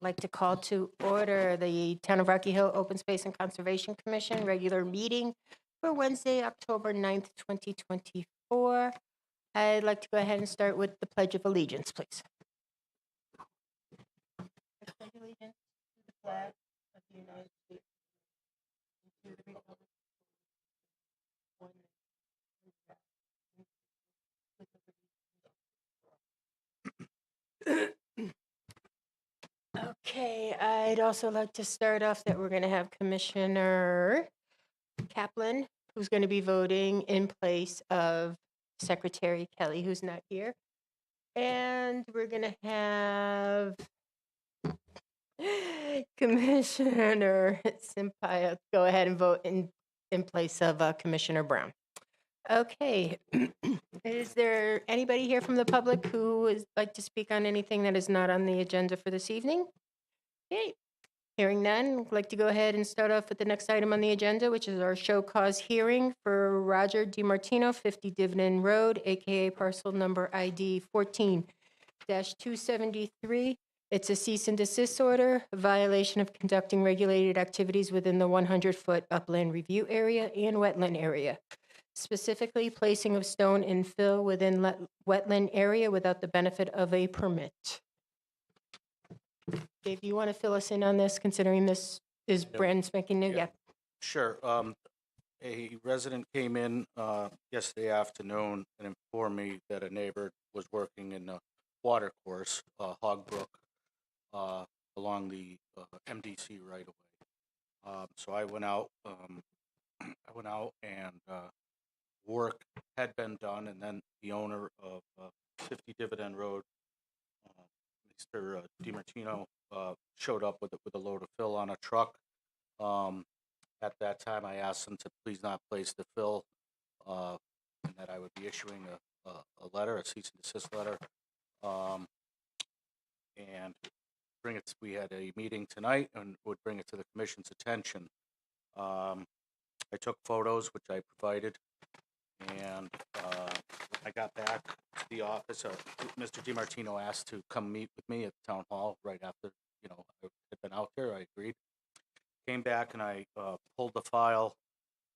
like to call to order the Town of Rocky Hill Open Space and Conservation Commission regular meeting for Wednesday, October 9th, 2024. I'd like to go ahead and start with the Pledge of Allegiance, please. I pledge allegiance to the flag of the United States and to the republic for one nation, under God, indivisible, with liberty. Okay, I'd also like to start off that we're going to have Commissioner Kaplan, who's going to be voting in place of Secretary Kelly, who's not here. And we're going to have Commissioner Sampaio go ahead and vote in place of Commissioner Brown. Okay, is there anybody here from the public who would like to speak on anything that is not on the agenda for this evening? Okay, hearing none, I'd like to go ahead and start off with the next item on the agenda, which is our show cause hearing for Roger DiMartino, 50 Dividend Road, AKA parcel number ID 14-273. It's a cease and desist order, a violation of conducting regulated activities within the 100-foot upland review area and wetland area. Specifically, placing of stone and fill within wetland area without the benefit of a permit. Dave, you want to fill us in on this, considering this is brand spanking new? Yeah. Sure. A resident came in yesterday afternoon and informed me that a neighbor was working in the water course, Hog Brook, along the MDC right away. So I went out. And work had been done, and then the owner of 50 Dividend Road, Mr. DiMartino, showed up with a load of fill on a truck. At that time, I asked him to please not place the fill, and that I would be issuing a letter, a cease and desist letter, and bring it. We had a meeting tonight, and would bring it to the commission's attention. I took photos, which I provided, and I got back to the office. Mr. DiMartino asked to come meet with me at the town hall right after, I had been out there. I agreed. Came back and I pulled the file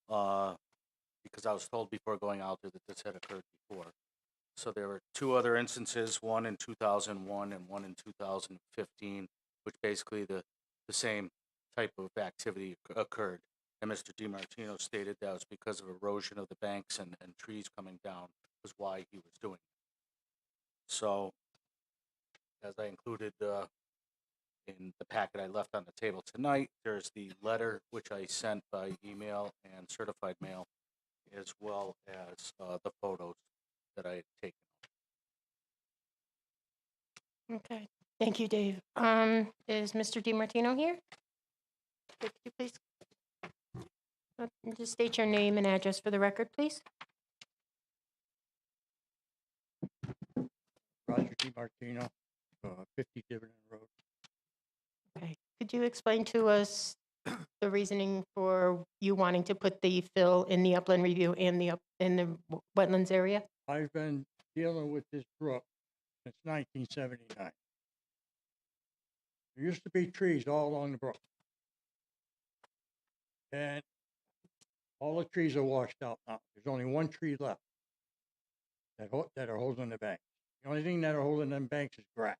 because I was told before going out there that this had occurred before. So there were two other instances, one in 2001 and one in 2015, which basically the same type of activity occurred. And Mr. DiMartino stated that was because of erosion of the banks and trees coming down was why he was doing it. So, as I included in the packet I left on the table tonight, there's the letter which I sent by email and certified mail, as well as the photos that I had taken. Okay, thank you, Dave. Is Mr. DiMartino here? Could you please just state your name and address for the record, please? Roger DiMartino, 50 Dividend Road. Okay, could you explain to us the reasoning for you wanting to put the fill in the upland review and in the wetlands area? I've been dealing with this brook since 1979. There used to be trees all along the brook, and all the trees are washed out now. There's only one tree left that are holding the banks. The only thing that are holding them banks is grass.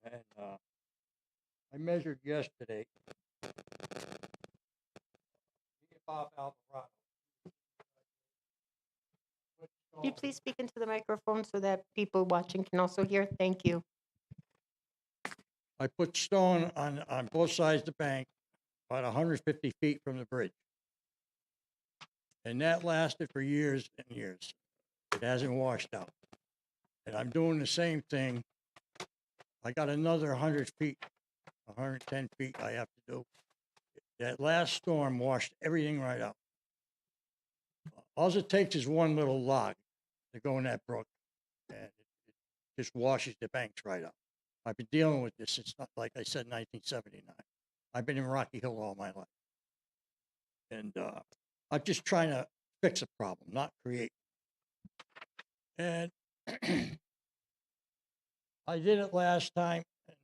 And I measured yesterday. Bob Alvarado. Could you please speak into the microphone so that people watching can also hear? Thank you. I put stone on both sides of the bank, about 150 feet from the bridge. And that lasted for years and years. It hasn't washed out. And I'm doing the same thing. I got another 100 feet, 110 feet I have to do. That last storm washed everything right out. All it takes is one little log to go in that brook, and it just washes the banks right out. I've been dealing with this since, like I said, 1979. I've been in Rocky Hill all my life. And I'm just trying to fix a problem, not create. And I did it last time, and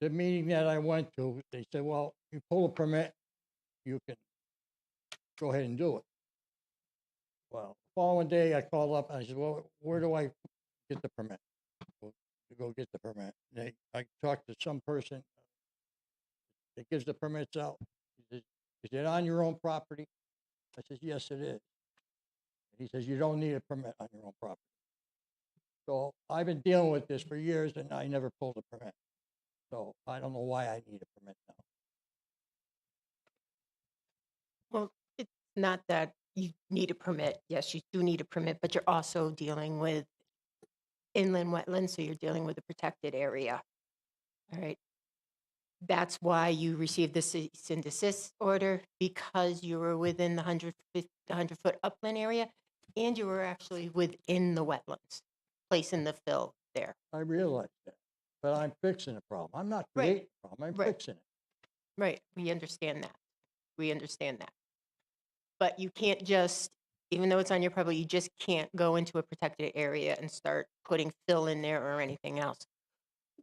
the meeting that I went to, they said, well, you pull a permit, you can go ahead and do it. Well, the following day I called up and I said, well, where do I get the permit? Well, to go get the permit. I talked to some person that gives the permits out. He says, is it on your own property? I says, yes, it is. He says, you don't need a permit on your own property. So I've been dealing with this for years and I never pulled a permit. So I don't know why I need a permit now. Well, it's not that you need a permit. Yes, you do need a permit, but you're also dealing with inland wetlands, so you're dealing with a protected area. All right. That's why you received the cease and desist order, because you were within the 100-foot upland area, and you were actually within the wetlands, placing the fill there. I realize that, but I'm fixing the problem. I'm not Right. creating the problem, I'm Right. fixing it. Right, we understand that. We understand that. But you can't just, even though it's on your property, you just can't go into a protected area and start putting fill in there or anything else.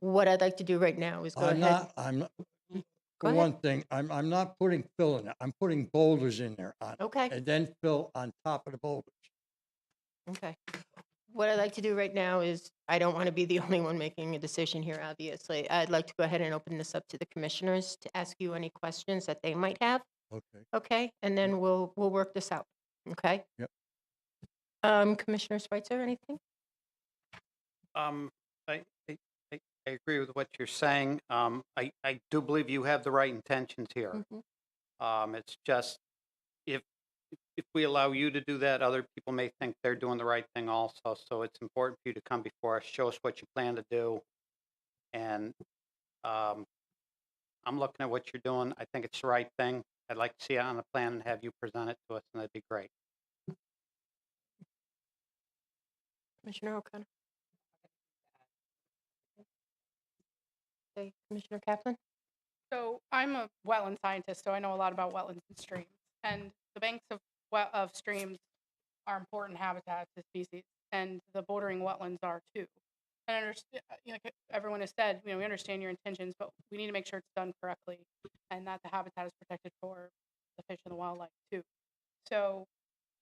What I'd like to do right now is go ahead. I'm not, Go for ahead. one thing, I'm not putting fill in it, I'm putting boulders in there on it, Okay, and then fill on top of the boulders. okay. What I'd like to do right now is, I don't want to be the only one making a decision here, obviously. I'd like to go ahead and open this up to the commissioners to ask you any questions that they might have, Okay. okay? And then we'll work this out, okay? Yep. Commissioner Schweitzer, anything? Um, I, I, I agree with what you're saying. I do believe you have the right intentions here. Mhm. It's just, if we allow you to do that, other people may think they're doing the right thing also. So it's important for you to come before us, show us what you plan to do. And, I'm looking at what you're doing. I think it's the right thing. I'd like to see it on the plan and have you present it to us, and that'd be great. Commissioner O'Connor? Okay, Commissioner Kaplan? So I'm a wetland scientist, so I know a lot about wetlands and streams. And the banks of streams are important habitats to species, and the bordering wetlands are too. And like everyone has said, we understand your intentions, but we need to make sure it's done correctly, and that the habitat is protected for the fish and the wildlife too. So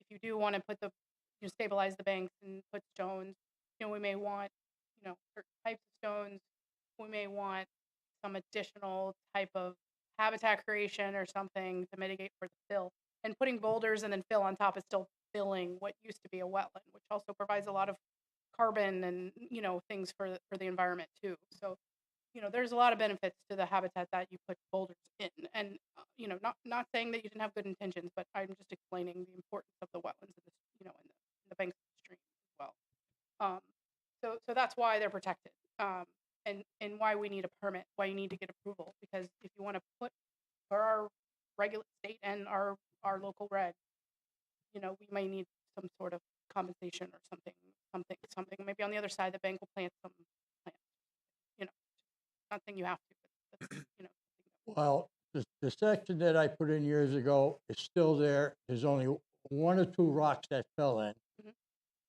if you do want to put stabilize the banks and put stones, we may want, certain types of stones. We may want some additional type of habitat creation or something to mitigate for the fill. And putting boulders and then fill on top is still filling what used to be a wetland, which also provides a lot of carbon and things for the environment too. So there's a lot of benefits to the habitat that you put boulders in. And not saying that you didn't have good intentions, but I'm just explaining the importance of the wetlands in the banks of the stream as well. So that's why they're protected. And why we need a permit, why you need to get approval, because if you want to put for our regular state and our local reg, we may need some sort of compensation or something. Maybe on the other side, the bank will plant some plants. Not saying you have to, but that's, Well, the section that I put in years ago is still there. There's only one or two rocks that fell in, Mhm.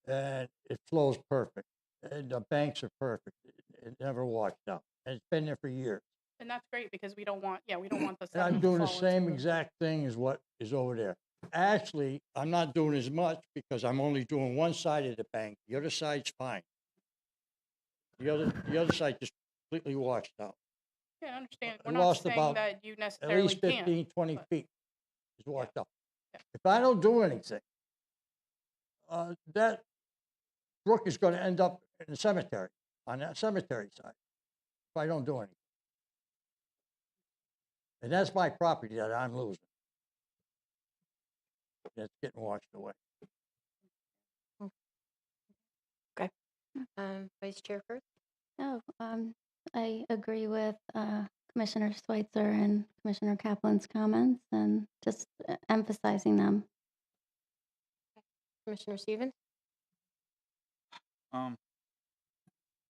and it flows perfect. And the banks are perfect. It never washed out. And it's been there for years. and that's great because we don't want the And I'm sediment to doing the fall into same exact thing as what is over there. Actually, I'm not doing as much because I'm only doing one side of the bank. The other side's fine. The other side just completely washed out. Yeah, I understand. I We're not lost saying about that you At necessarily least can't. 15, 20 but- feet is washed out. Yeah. If I don't do anything, that brook is gonna end up in the cemetery, on that cemetery side, if I don't do anything. And that's my property that I'm losing. That's getting washed away. Vice Chair Kurth? Oh, I agree with Commissioner Schweitzer and Commissioner Kaplan's comments and just emphasizing them. Commissioner Stevens?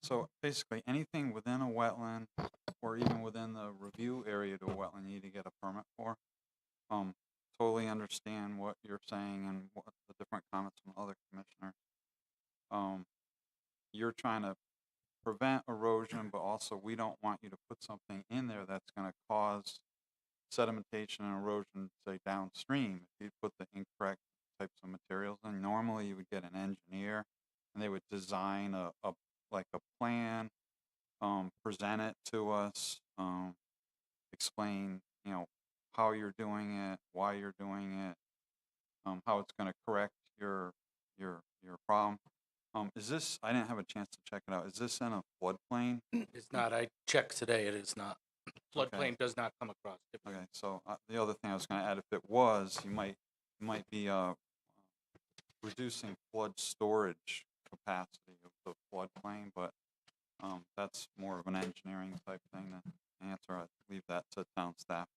So basically, anything within a wetland or even within the review area to a wetland, you need to get a permit for. Totally understand what you're saying and what the different comments from other commissioners. You're trying to prevent erosion, but also we don't want you to put something in there that's gonna cause sedimentation and erosion, say downstream. If you put the incorrect types of materials in, normally you would get an engineer and they would design like a plan, present it to us, explain, how you're doing it, why you're doing it, how it's gonna correct your problem. Is this, I didn't have a chance to check it out. Is this in a floodplain? It's not, I checked today, it is not. Okay. Floodplain does not come across. Okay, so the other thing I was gonna add, if it was, you might be reducing flood storage capacity of the floodplain, but that's more of an engineering type thing to answer. I leave that to town staff.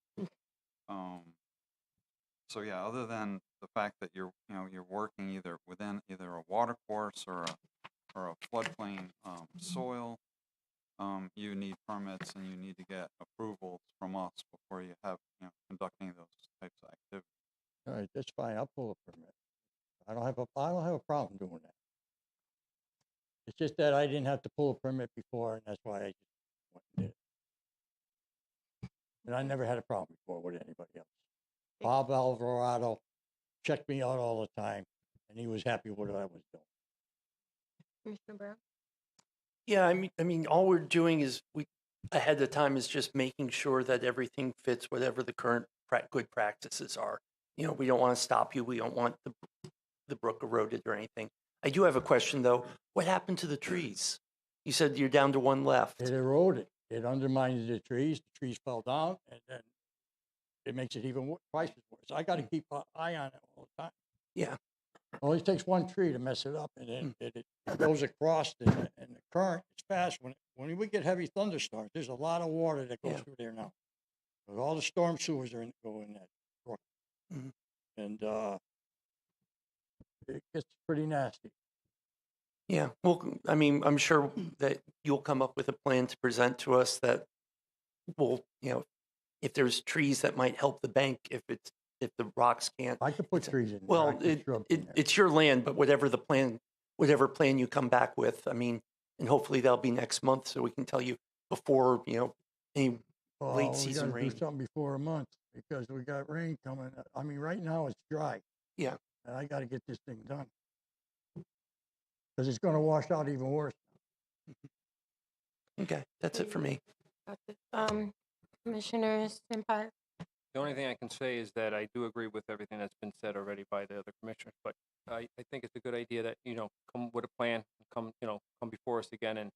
So yeah, other than the fact that you're working either within either a water course or a floodplain soil, you need permits and you need to get approvals from us before you have conducting those types of activities. All right, that's fine. I'll pull a permit. I don't have a problem doing that. It's just that I didn't have to pull a permit before, and that's why I just went and did it. And I never had a problem before with anybody else. Bob Alvarado checked me out all the time, and he was happy with what I was doing. Commissioner Brown? Yeah, I mean, all we're doing is ahead of time is just making sure that everything fits whatever the current good practices are. We don't want to stop you. We don't want the brook eroded or anything. I do have a question though. What happened to the trees? You said you're down to one left. It eroded. It undermined the trees. The trees fell down, and then it makes it even twice as worse. I got to keep an eye on it all the time. Yeah. It only takes one tree to mess it up, and then it goes across, and the current is fast. When we get heavy thunderstorms, there's a lot of water that goes through there now. But all the storm sewers go in that brook, and it gets pretty nasty. Yeah. Well, I mean, I'm sure that you'll come up with a plan to present to us that will, if there's trees that might help the bank, if the rocks can't. I could put trees in there. I Well, could shrubs in there. it's your land, but whatever plan you come back with, I mean, and hopefully that'll be next month, so we can tell you before, any late season We gotta rain. do something before a month because we got rain coming. I mean, right now it's dry. Yeah. And I got to get this thing done because it's going to wash out even worse. Okay, that's it for me. Commissioner Sampaio? The only thing I can say is that I do agree with everything that's been said already by the other commissioners, but I think it's a good idea that, come with a plan, come before us again, and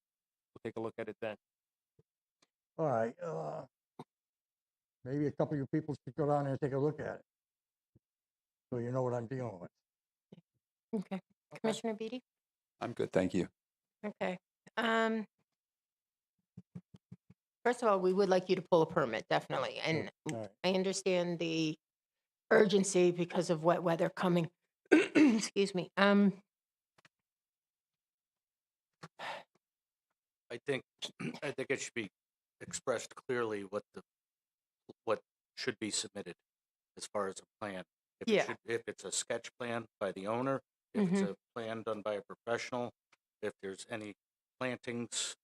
we'll take a look at it then. All right. Maybe a couple of you people should go down there and take a look at it, so you know what I'm dealing with. Okay. Commissioner Beatty? I'm good, thank you. Okay. First of all, we would like you to pull a permit, definitely. And All right. I understand the urgency because of wet weather coming. Excuse me. I think it should be expressed clearly what should be submitted as far as a plan. If it's a sketch plan by the owner, if it's a plan done by a professional, if there's any plantings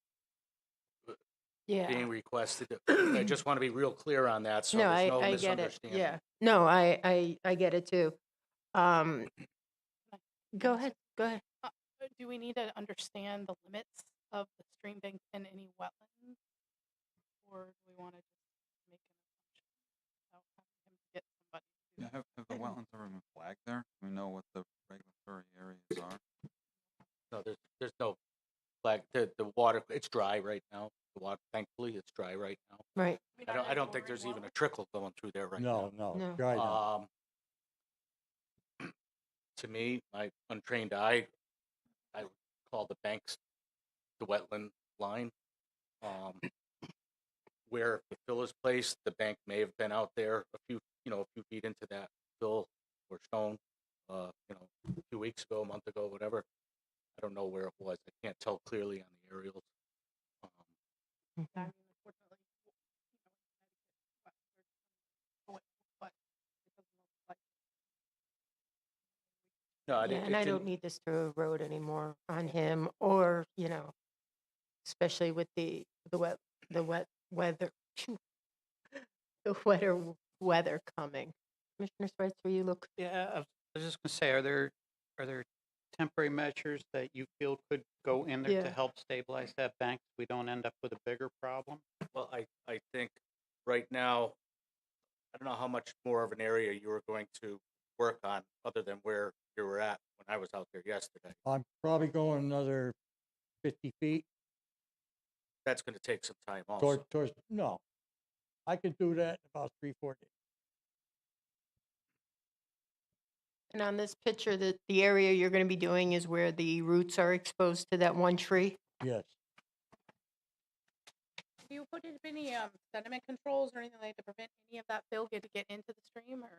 being requested. I just want to be real clear on that, so No, there's no I get it. misunderstanding. Yeah. No, I get it too. Go ahead. Go ahead. Do we need to understand the limits of the stream bank and any wetlands? Or do we want to just make an assumption without having him get somebody to do Yeah, that? have the wetlands ever been flagged there? Do we know what the regulatory areas are? No, there's no flag. The water, it's dry right now. The water, thankfully, it's dry right now. Right. I don't think there's even a trickle going through there right now. No, No. dry now. To me, my untrained eye, I would call the banks the wetland line. Where the fill is placed, the bank may have been out there a few feet into that fill or stone, a few weeks ago, a month ago, whatever. I don't know where it was. I can't tell clearly on the aerials. I mean, unfortunately, but it doesn't look like. No, Yeah, and I don't need this to erode anymore on him or, especially with the wet weather, the wetter weather coming. Commissioner Switzer, you look, Yeah, I was just gonna say, are there temporary measures that you feel could go in there to Yeah. help stabilize that bank, so we don't end up with a bigger problem? Well, I think right now, I don't know how much more of an area you were going to work on other than where you were at when I was out there yesterday. I'm probably going another 50 feet That's gonna take some time also. towards, no. I could do that in about 3-4 days. and on this picture, the area you're going to be doing is where the roots are exposed to that one tree. Yes. Do you put in any sediment controls or anything like to prevent any of that fill to get into the stream, or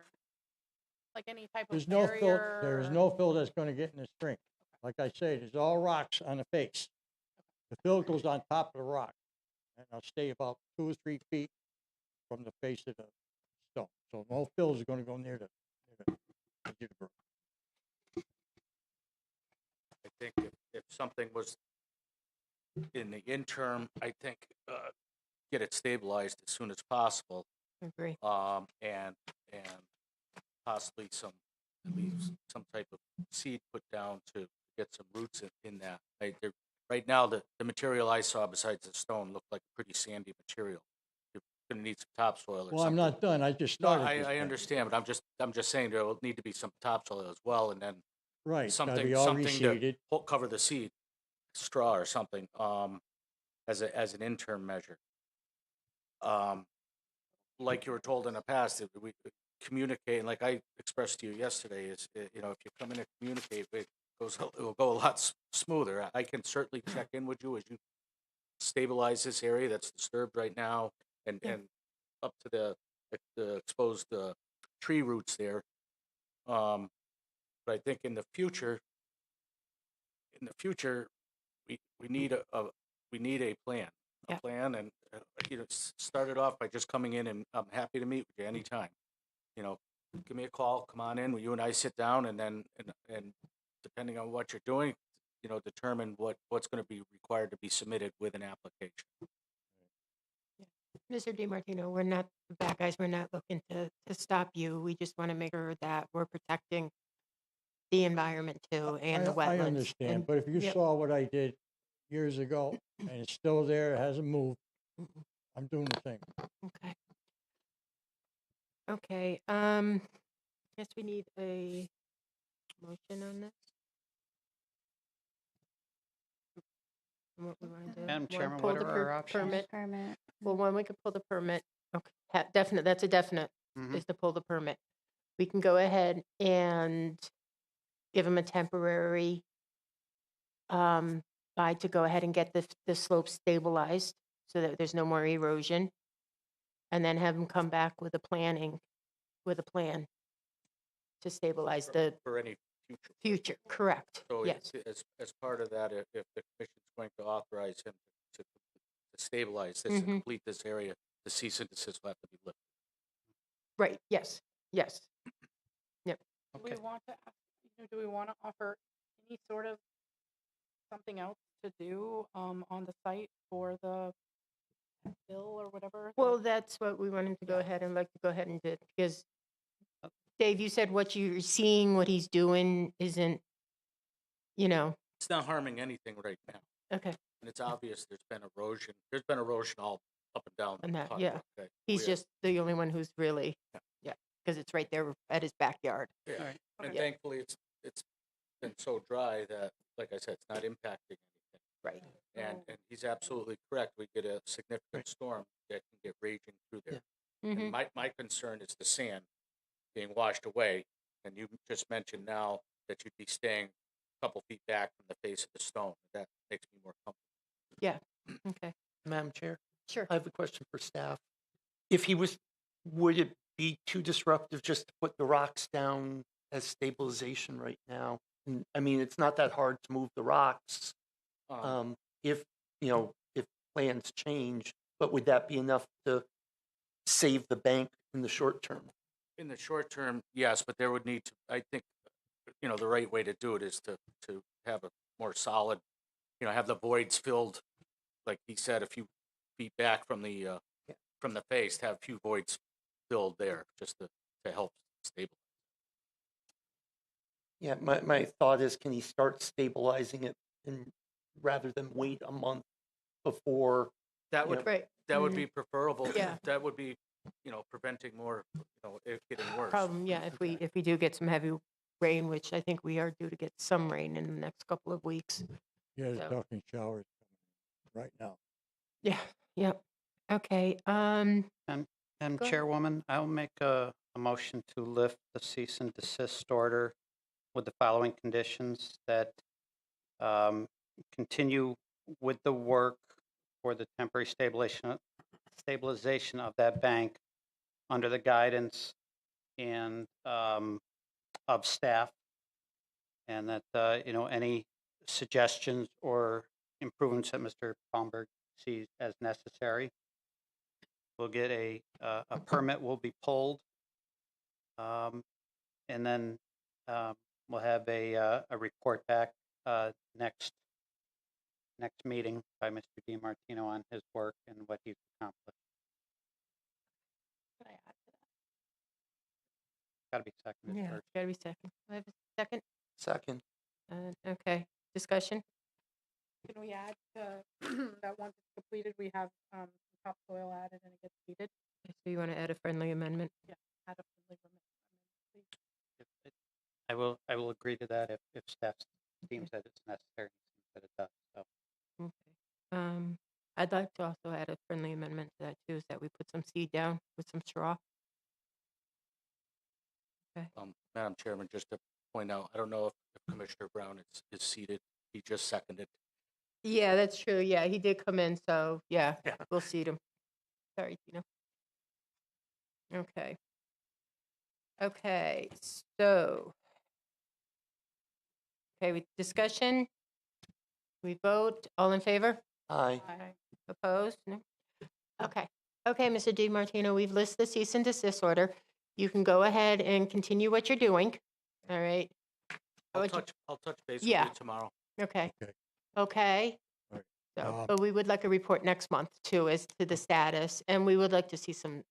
like any type of There's no fill, barrier? there is no fill that's gonna get in the stream. Like I say, there's all rocks on the face. The fill goes on top of the rock, and I'll stay about 2 or 3 feet from the face of the stone. So no fill is gonna go near the edge of the brook. I think if something was in the interim, I think, get it stabilized as soon as possible. Agree. And possibly at least some type of seed put down to get some roots in that. Right now, the material I saw besides the stone looked like a pretty sandy material. You're gonna need some topsoil or something. Well, I'm not done. I just No, started this I thing. understand, but I'm just saying there will need to be some topsoil as well, and then Right, it's gotta be something all something to reseeded. cover the seed, straw or something, as an interim measure. Like you were told in the past, that we communicate, and like I expressed to you yesterday, is, you know, if you come in and communicate, it will go a lot smoother. I can certainly check in with you as you stabilize this area that's disturbed right now, and Yeah. and up to the exposed tree roots there. But I think in the future, we need we need a plan, Yeah. and you know, start it off by just coming in, and I'm happy to meet with you anytime. You know, give me a call, come on in, you and I sit down, and then and depending on what you're doing, you know, determine what's going to be required to be submitted with an application. Mr. DiMartino, we're not the bad guys. We're not looking to stop you. We just want to make sure that we're protecting the environment too and the wetlands. I understand, And- but if you yep. saw what I did years ago, and it's still there, it hasn't moved, Mhm. I'm doing the same. Okay. Okay, guess we need a motion on this. And what we wanna do? Madam Wanna Chairman, pull what the are our options? Permit, Permit. well, one, we could pull the permit, okay, definite, that's a definite, Mhm. is to pull the permit. We can go ahead and give them a temporary guide to go ahead and get the slope stabilized so that there's no more erosion. And then have them come back with a plan to stabilize the For any future. future, correct, So yes. as part of that, if the commission's going to authorize him to stabilize this and Mhm. complete this area, the cease and desist will have to be lifted. Right, yes, yes. Do Okay. we want to, do we want to offer any sort of something else to do on the site for the bill or whatever? Well, that's what we wanted to go ahead and like to go ahead and do, because Dave, you said what you're seeing, what he's doing isn't, you know, It's not harming anything right now, okay, and it's obvious there's been erosion. There's been erosion all up and down. And that, Potter's yeah. Brook, okay? he's We are- just the only one who's really, Yeah. yeah, because it's right there at his backyard. Yeah. All right. And Yeah. thankfully, it's been so dry that, like I said, it's not impacting anything. Right. And he's absolutely correct. We get a significant storm that can get raging through there. Mhm. And my concern is the sand being washed away. And you just mentioned now that you'd be staying a couple feet back from the face of the stone. That makes me more comfortable. Okay, Madam Chair, sure. I have a question for staff. If he was, would it be too disruptive just to put the rocks down as stabilization right now? And, I mean, it's not that hard to move the rocks, if, you know, if plans change, but would that be enough to save the bank in the short term? In the short term, yes, but there would need to, I think, you know, the right way to do it is to have a more solid, you know, have the voids filled like he said, a few feet back from the face, to have a few voids filled there, just to help stabilize. Yeah, my thought is, can he start stabilizing it and rather than wait a month before? That you would know, Right. that would be preferable. Yeah. That would be, preventing more, it getting worse. Problem, yeah, if we do get some heavy rain, which I think we are due to get some rain in the next couple of weeks. Yeah, there's So- talking showers coming right now. Yeah, yep. Okay, And Go ahead. Chairwoman, I'll make a motion to lift the cease and desist order with the following conditions: that continue with the work for the temporary stabilization of that bank under the guidance and of staff, and that any suggestions or improvements that Mr. Palmberg sees as necessary. We'll get a permit will be pulled, and then we'll have a report back next meeting by Mr. DiMartino on his work and what he's accomplished. Can I add to Got to be seconded yeah, first. gotta be second. I have a second. Second. Okay, discussion. that? Can we add that once it's completed, we have topsoil added and it gets seeded? So you want to add a friendly amendment? Add a friendly amendment, please. I will agree to that if staff deems that it's necessary, that it does. So Okay. I'd like to also add a friendly amendment to that too, is that we put some seed down with some straw. Madam Chairman, just to point out, I don't know if Commissioner Brown is seated. He just seconded. Yeah, that's true. Yeah, he did come in, so yeah, Yeah. we'll seed him. Sorry, Tina. Okay. Okay, so. Okay, with discussion. We vote. All in favor? Aye. Aye. Opposed? No? Okay. Okay, Mr. DiMartino, we've listed the cease and desist order. You can go ahead and continue what you're doing. All right. I'll Would you- touch base Yeah. with you tomorrow. Okay. Okay. Okay. All right. So, but we would like a report next month too, as to the status, and we would like to see some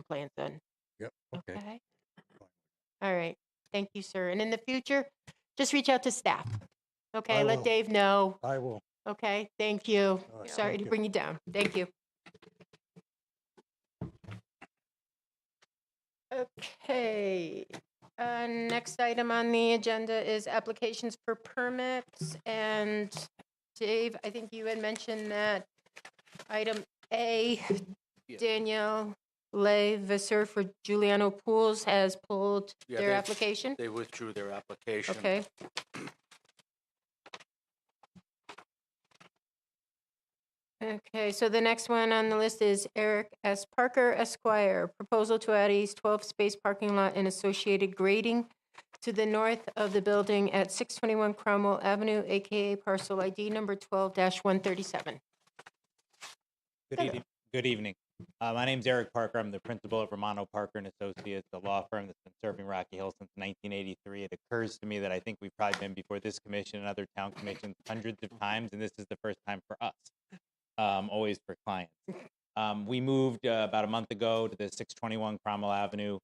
plans then. Yep, okay. Okay. All right. Thank you, sir. And in the future, just reach out to staff. Okay, I let will. Dave know. I will. Okay, thank you. All right, Sorry thank to you. bring you down. Thank you. Okay, next item on the agenda is applications for permits. And Dave, I think you had mentioned that item A, Yeah. Danielle Lay Visser for Giuliano Pools has pulled Yeah, their they- application. They withdrew their application. Okay. Okay, so the next one on the list is Eric S. Parker Esquire, proposal to add a 12-space parking lot and associated grading to the north of the building at 621 Cromwell Avenue, AKA parcel ID number 12-137. Hello. Good evening. My name's Eric Parker. I'm the principal of Romano Parker and Associates, a law firm that's been serving Rocky Hill since 1983. It occurs to me that I think we've probably been before this commission and other town commissions hundreds of times, and this is the first time for us, always for clients. We moved about a month ago to the 621 Cromwell Avenue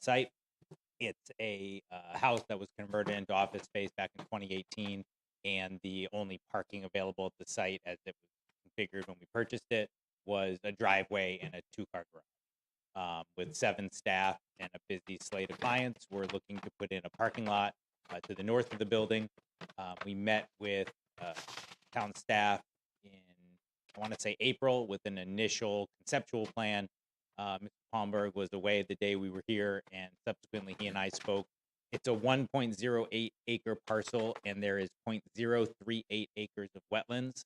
site. It's a house that was converted into office space back in 2018, and the only parking available at the site as it was configured when we purchased it was a driveway and a two-car garage. With 7 staff and a busy slate of clients, we're looking to put in a parking lot to the north of the building. We met with town staff in, I want to say, April with an initial conceptual plan. Mr. Palmberg was away the day we were here, and subsequently he and I spoke. It's a 1.08 acre parcel, and there is 0.038 acres of wetlands.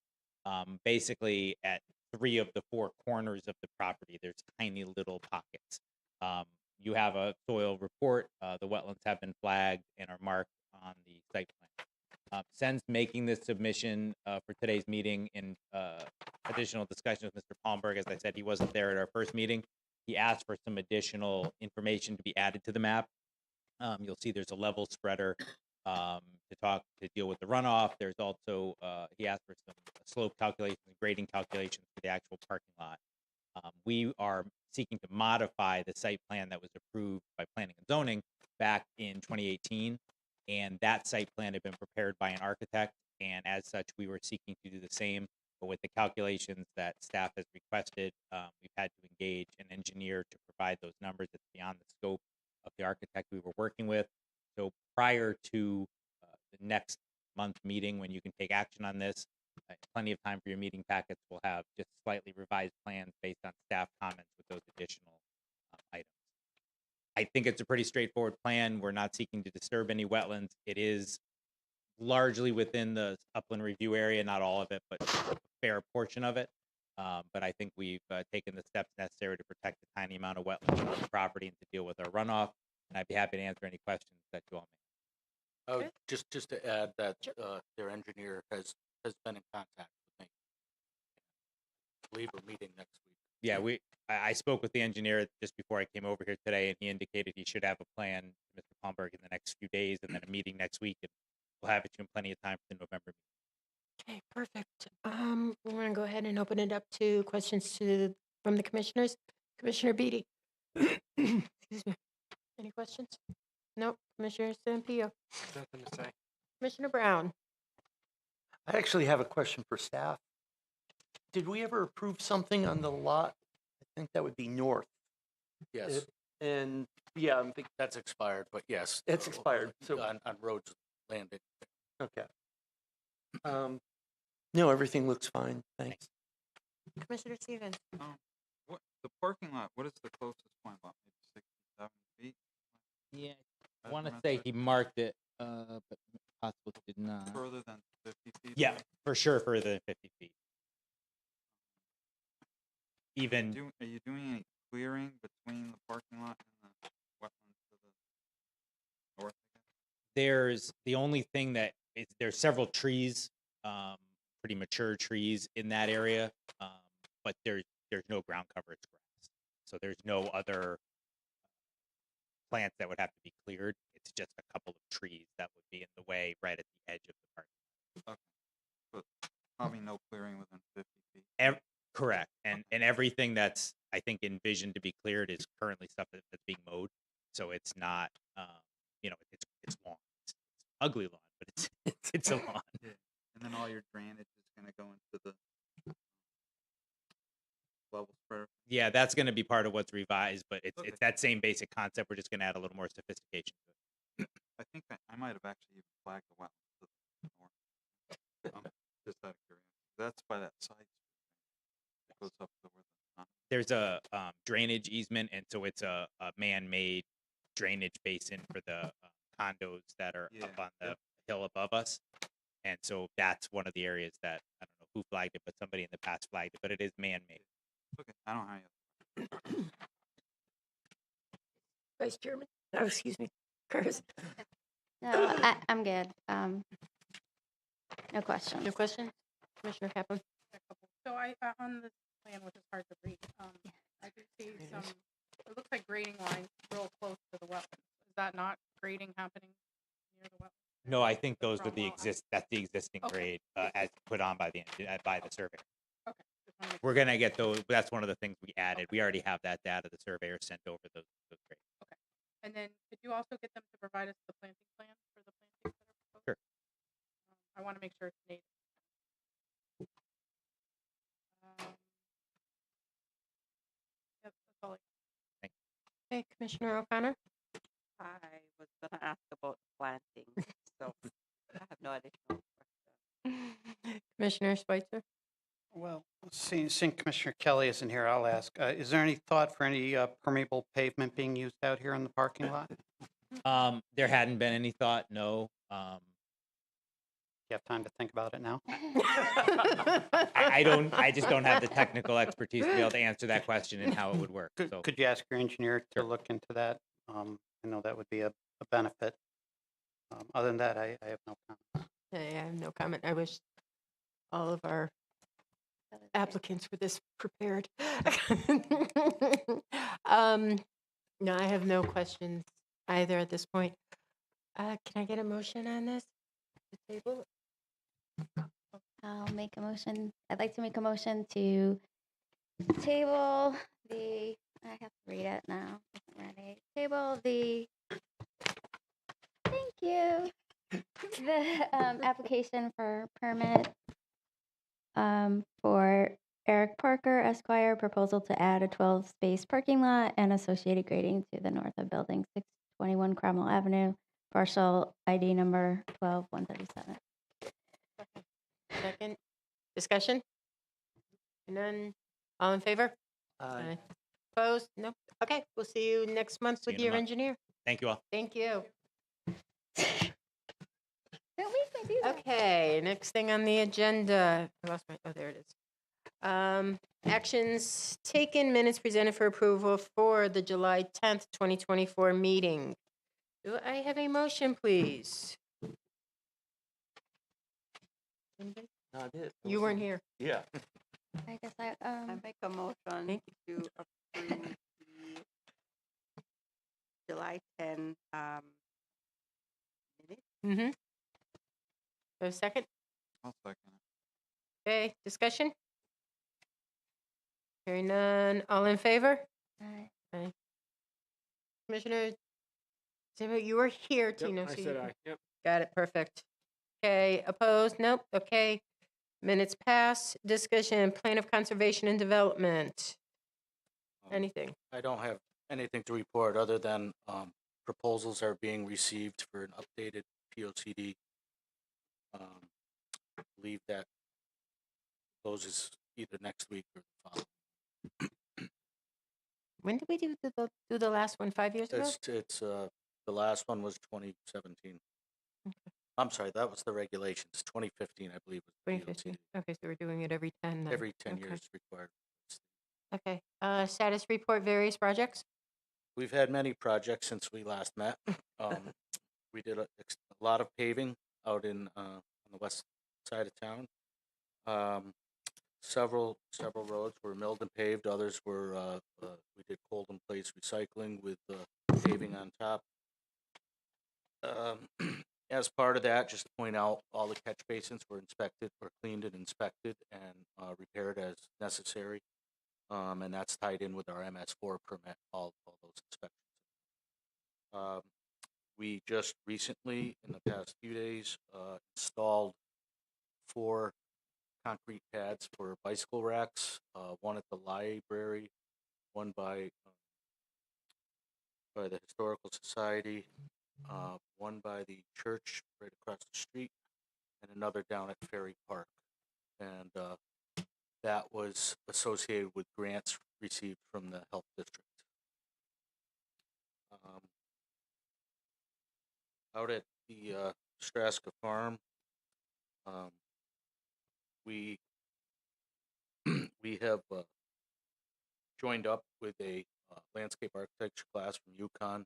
Basically, at 3 of the 4 corners of the property, there's tiny little pockets. You have a soil report. The wetlands have been flagged and are marked on the site plan. Since making this submission for today's meeting, in additional discussion with Mr. Palmberg, as I said, he wasn't there at our first meeting. He asked for some additional information to be added to the map. You'll see there's a level spreader to to deal with the runoff. There's also, he asked for some slope calculations, grading calculations for the actual parking lot. We are seeking to modify the site plan that was approved by planning and zoning back in 2018. And that site plan had been prepared by an architect. And as such, we were seeking to do the same, but with the calculations that staff has requested, we've had to engage an engineer to provide those numbers. It's beyond the scope of the architect we were working with. So prior to the next month meeting, when you can take action on this, plenty of time for your meeting packets. We'll have just slightly revised plans based on staff comments with those additional items. I think it's a pretty straightforward plan. We're not seeking to disturb any wetlands. It is largely within the upland review area, not all of it, but a fair portion of it. But I think we've taken the steps necessary to protect the tiny amount of wetlands on the property and to deal with our runoff. And I'd be happy to answer any questions that you all may have. Just to add that their engineer has been in contact with me. I believe we're meeting next week. Yeah, I spoke with the engineer just before I came over here today, and he indicated he should have a plan, Mr. Palmberg, in the next few days, and then a meeting next week, and we'll have it to him plenty of time for the November meeting. Okay, perfect. We're going to go ahead and open it up to questions from the commissioners. Commissioner Beatty. Excuse me. Any questions? Nope. Commissioner Sampio. Nothing to say. Commissioner Brown. I actually have a question for staff. Did we ever approve something on the lot? I think that would be north. Yes, And yeah, I'm thinking, that's expired, but yes. It's expired, so- On Rhodes Landing. okay. No, everything looks fine. Thanks. Commissioner Stevens. What the parking lot? What is the closest point lot? Maybe 60, 70 feet. Yeah, I Right want to around say 50. he marked it, but possibly did not. Further than 50 feet. Yeah, away? for sure, further than 50 feet. Even Are you doing any clearing between the parking lot and the wetlands to the north? I guess? there's the only thing that there's several trees, pretty mature trees in that area, but there's no ground cover. It's grass, so there's no other plants that would have to be cleared. It's just a couple of trees that would be in the way right at the edge of the park. But probably no clearing within 50 feet. Correct, and everything that's I think envisioned to be cleared is currently stuff that's being mowed, so it's not it's lawn. It's ugly lawn, but it's a lawn. Yeah. And then all your drainage is going to go into the level spreader. Yeah, that's going to be part of what's revised, but it's Okay. that same basic concept. We're just going to add a little more sophistication to it. I think I might have actually even flagged the wetlands to the north. Just out of curiosity. That's by that side street. It goes up to where the There's a drainage easement, and so it's a man-made drainage basin for the condos that are up Yeah, on the yep. hill above us, and so that's one of the areas that I don't know who flagged it, but somebody in the past flagged it, but it is man-made. Okay, I don't have any. Vice Chairman. Oh, excuse me. Curtis. No, I'm good. No questions. No question? Commissioner Kaplan. A couple. So I, on this plan, which is hard to read, I do see There it some, is. it looks like grading lines real close to the wetlands. Is that not grading happening near the wetlands? No, I think those are From the well, that's the existing Okay. grade as put on by the surveyor. Okay. Just wanna make We're gonna get those. That's one of the things we added. We already have that data. The surveyor sent over those grades. And then could you also get them to provide us the planting plan for the plantings that are proposed? Sure. I want to make sure it's native. Yep, that's all I Okay, Commissioner O'Connor. I was gonna ask about planting, so I have no additional question. Commissioner Schweitzer. Well, seeing Commissioner Kelly isn't here, I'll ask, is there any thought for any permeable pavement being used out here in the parking lot? There hadn't been any thought. No. You have time to think about it now? I just don't have the technical expertise to be able to answer that question and how it would work. So Could you ask your engineer to Sure. look into that? I know that would be a benefit. Other than that, I have no comment. I have no comment. I wish all of our applicants were this prepared. No, I have no questions either at this point. Can I get a motion on this? to table? I'll make a motion. I'd like to make a motion to table the, I have to read it now. Isn't ready. Table the, thank you. The application for permit for Eric Parker Esquire, proposal to add a 12-space parking lot and associated grading to the north of building 621 Cromwell Avenue, parcel ID number 12137. Second, discussion? None, all in favor? Aye. Opposed? Nope. Okay, we'll see you next month See you with in a your month. engineer. Thank you all. Thank you. Don't make me do that. Okay, next thing on the agenda, I lost my, oh, there it is. Actions taken, minutes presented for approval for the July 10th, 2024 meeting. Do I have a motion, please? Anybody? Not it. You weren't here. Yeah. I guess I make a motion Thank to approve the July 10 minutes. Mm-hmm. A second? I'll second it. Okay, discussion? Hearing none, all in favor? Aye. Commissioner, Zimmer, you were here, Tino. I so said you- aye. Yep. Got it, perfect. Okay, opposed? Nope, okay. Minutes pass. Discussion, plan of conservation and development. Anything? I don't have anything to report other than proposals are being received for an updated POCD. I believe that closes either next week or the following. When did we do the last one, 5 years ago? It's the last one was 2017. I'm sorry, that was the regulations. 2015, I believe, was the 2015. POCD. Okay, so we're doing it every 10 then. Every 10 Okay. years required. Okay, status report, various projects? We've had many projects since we last met. We did a lot of paving out on the west side of town. Several roads were milled and paved. Others were we did cold in place recycling with paving on top. As part of that, just to point out, all the catch basins were cleaned and inspected, and repaired as necessary. And that's tied in with our MS4 permit, all those inspections. We just recently, in the past few days, installed 4 concrete pads for bicycle racks, one at the library, one by the Historical Society, one by the church right across the street, and another down at Ferry Park. And that was associated with grants received from the health district. Out at the Straska Farm, we we have joined up with a landscape architecture class from UConn.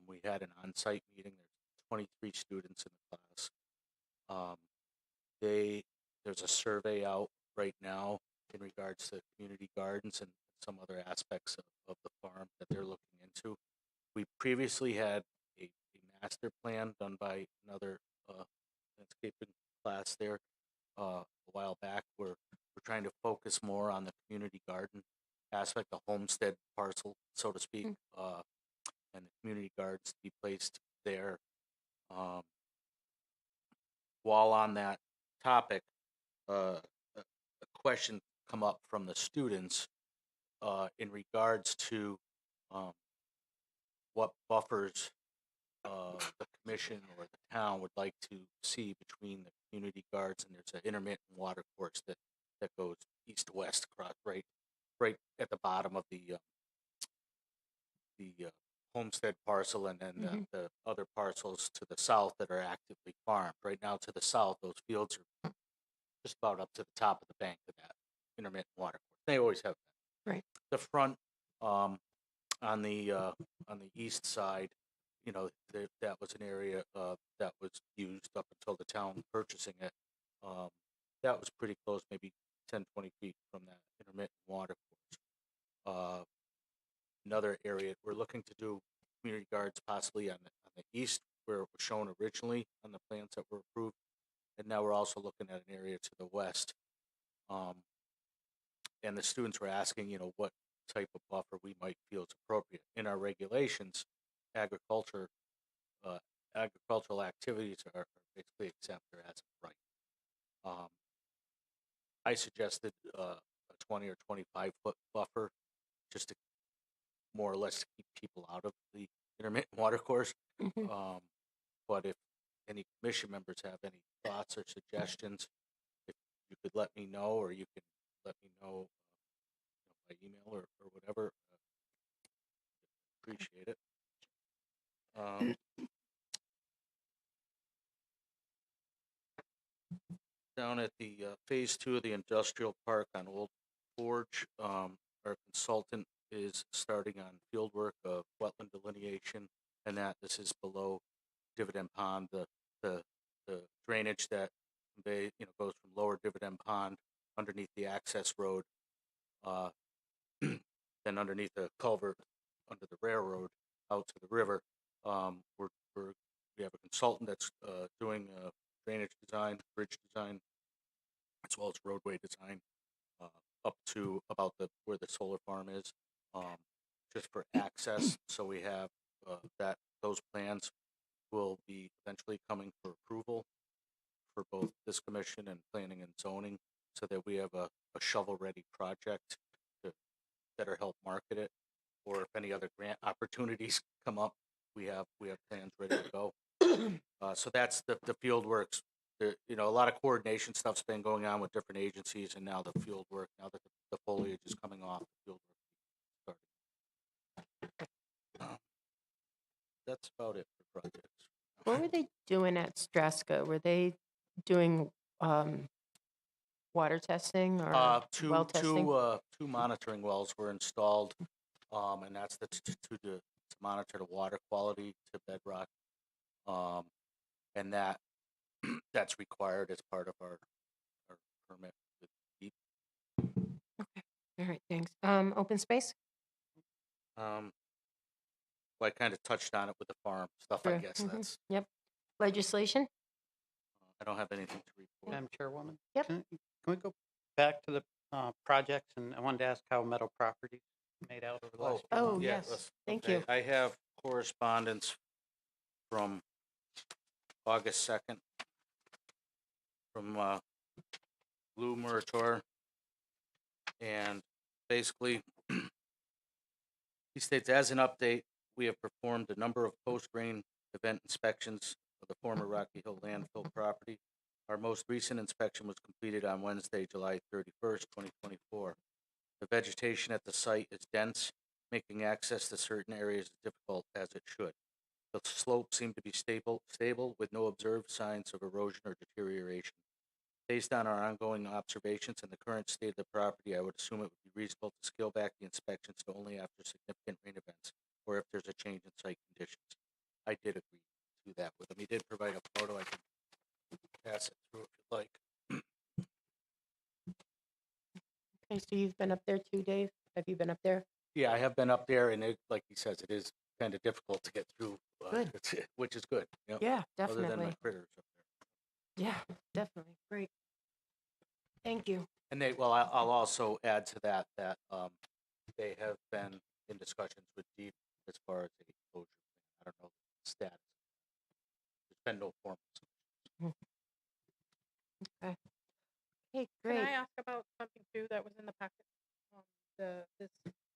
We had an on-site meeting. There's 23 students in the class. There's a survey out right now in regards to community gardens and some other aspects of the farm that they're looking into. We previously had a master plan done by another landscaping class there a while back. We're trying to focus more on the community garden aspect, the homestead parcel, so to speak, and the community gardens to be placed there. While on that topic, a question come up from the students in regards to what buffers the commission or the town would like to see between the community gardens, and there's an intermittent water course that goes east to west across right at the bottom of the homestead parcel, and then the other parcels to the south that are actively farmed. Right now, to the south, those fields are just about up to the top of the bank of that intermittent water course. They always have that. Right. The front on the east side, that was an area that was used up until the town purchasing it. That was pretty close, maybe 10, 20 feet from that intermittent water course. Another area we're looking to do community gardens possibly on the east where it was shown originally on the plans that were approved. And now we're also looking at an area to the west. And the students were asking, what type of buffer we might feel is appropriate. In our regulations, agricultural activities are basically exempt or as of right. I suggested a 20 or 25 foot buffer, just to more or less keep people out of the intermittent water course. But if any commission members have any thoughts or suggestions, if you could let me know, or you can let me know by email or whatever, appreciate it. Down at the phase 2 of the industrial park on Old Forge, our consultant is starting on field work of wetland delineation, and that this is below Dividend Pond, the drainage that goes from lower Dividend Pond underneath the access road, then underneath the culvert under the railroad out to the river. We have a consultant that's doing drainage design, bridge design, as well as roadway design up to about where the solar farm is, just for access. So we have those plans will be eventually coming for approval for both this commission and planning and zoning, so that we have a shovel-ready project to better help market it, or if any other grant opportunities come up, we have plans ready to go. So that's the field works. A lot of coordination stuff's been going on with different agencies, and now the field work. Now that the foliage is coming off, the field work starting. That's about it for projects. What were they doing at Straska? Were they doing water testing or well testing? Two monitoring wells were installed, and that's to monitor the water quality to bedrock, and that's required as part of our permit with DEEP. Okay. All right. Thanks. Open space? Well, I kind of touched on it with the farm stuff. I Sure. guess that's. Yep. Legislation? I don't have anything to report. Madam Chairwoman? Yep. Can we go back to the projects? And I wanted to ask how Meadow Properties made out over the last few Oh, months. yes. Thank okay. you. I have correspondence from August 2nd from Lou Murator, and basically he states, as an update, we have performed a number of post-grain event inspections of the former Rocky Hill landfill property. Our most recent inspection was completed on Wednesday, July 31st, 2024. The vegetation at the site is dense, making access to certain areas difficult, as it should. The slopes seem to be stable with no observed signs of erosion or deterioration. Based on our ongoing observations and the current state of the property, I would assume it would be reasonable to scale back the inspections to only after significant rain events, or if there's a change in site conditions. I did agree to that with him. He did provide a photo. I can pass it through if you'd like. Okay, so you've been up there too, Dave? Have you been up there? Yeah, I have been up there, and like he says, it is kind of difficult to get through, Good. which is good. Yeah, Other than definitely. my critters up there. Yeah, definitely. Great. Thank you. And I'll also add to that they have been in discussions with DEEP as far as a closure plan. I don't know the status. There's been no formal submission. Okay. Okay, Can great. I ask about something too that was in the packet? This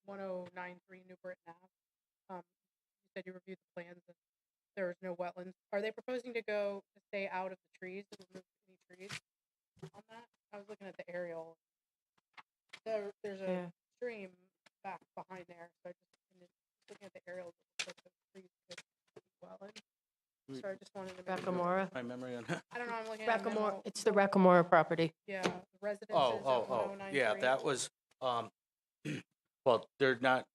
1093 New Britain Ave. You said you reviewed the plans and there's no wetlands. Are they proposing to stay out of the trees and remove any trees on that? I was looking at the aerial. There's a Yeah. stream back behind there, so I just looking at the aerial, it looks like those trees could be wetland. So I just wanted to make sure. Racamora. My memory on that. I don't know. I'm looking at Racamora. It's the Racamora property. Yeah, the residences at 1093. Yeah, that was, well, they're not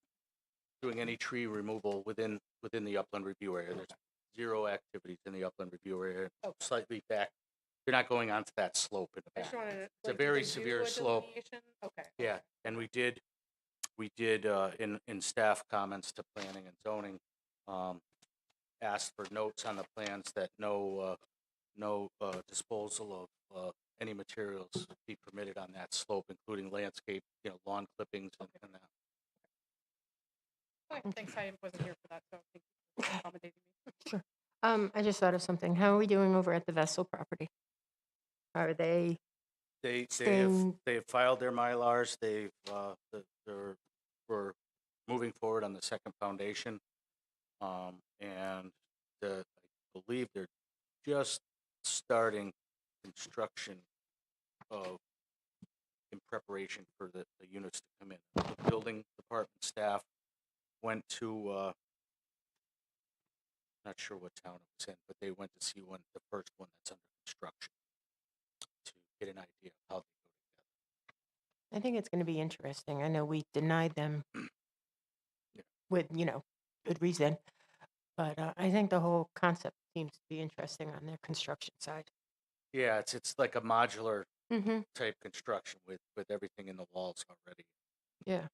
doing any tree removal within the upland review area. There's zero activities in the upland review area. Okay. Slightly back. You're not going onto that slope in the I back. just wanted to. It's a like, did very they do severe a slope. delineation? Okay. Yeah, okay. and we did in staff comments to planning and zoning, asked for notes on the plans that no disposal of any materials be permitted on that slope, including landscape, lawn clippings and that. Okay, thanks. I wasn't here for that, so thank you for accommodating me. I just thought of something. How are we doing over at the Vessel property? Are they They staying? have filed their Mylars. We're moving forward on the second foundation, and I believe they're just starting construction of in preparation for the units to come in. The building department staff went to not sure what town it was in, but they went to see the first one that's under construction to get an idea of how they go together. I think it's going to be interesting. I know we denied them Yeah. with, good reason, but I think the whole concept seems to be interesting on their construction side. Yeah, it's like a modular Mm-hmm. type construction with everything in the walls already. Yeah.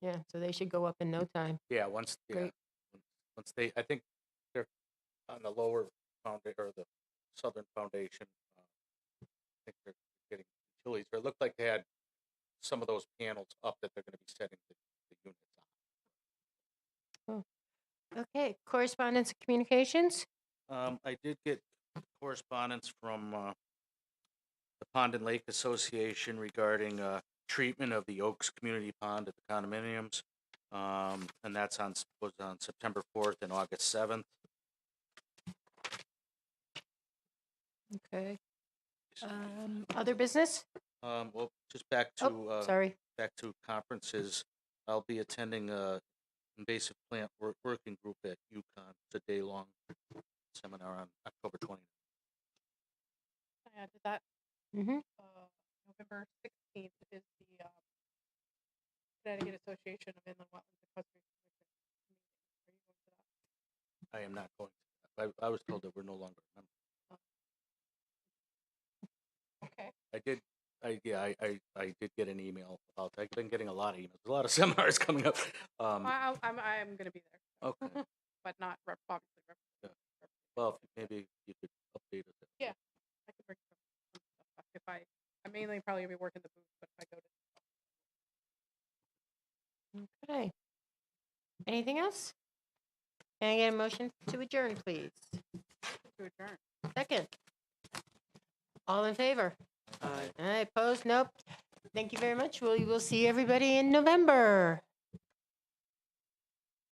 Yeah. So they should go up in no time. Yeah, Great. once they, I think they're on the lower foundation or the southern foundation. I think they're getting utilities. Or it looked like they had some of those panels up that they're going to be setting the units Okay. Correspondence and communications. I did get correspondence from the Pond and Lake Association regarding treatment of the Oaks Community Pond at the condominiums, and was on September 4th and August 7th. Okay. Other business? Well, just back to Sorry. conferences. I'll be attending a invasive plant working group at UConn. It's a day-long seminar on October 20th. I added that. Mm-hmm. November 16th is the Connecticut Association of Inland Wetlands and Conservation Commission meeting. Are you going to that? I am not going to that. I was told that we're no longer a member. Okay. I did get an email about that. I've been getting a lot of emails. A lot of seminars coming up. I'm going to be there. Okay. But not obviously. Well, maybe you could update us. Yeah, I could bring some stuff back if I mainly probably be working the booth, but if I go to. Okay. Anything else? Can I get a motion to adjourn, please? To adjourn. Second. All in favor? Aye. Opposed? Nope. Thank you very much. We will see everybody in November.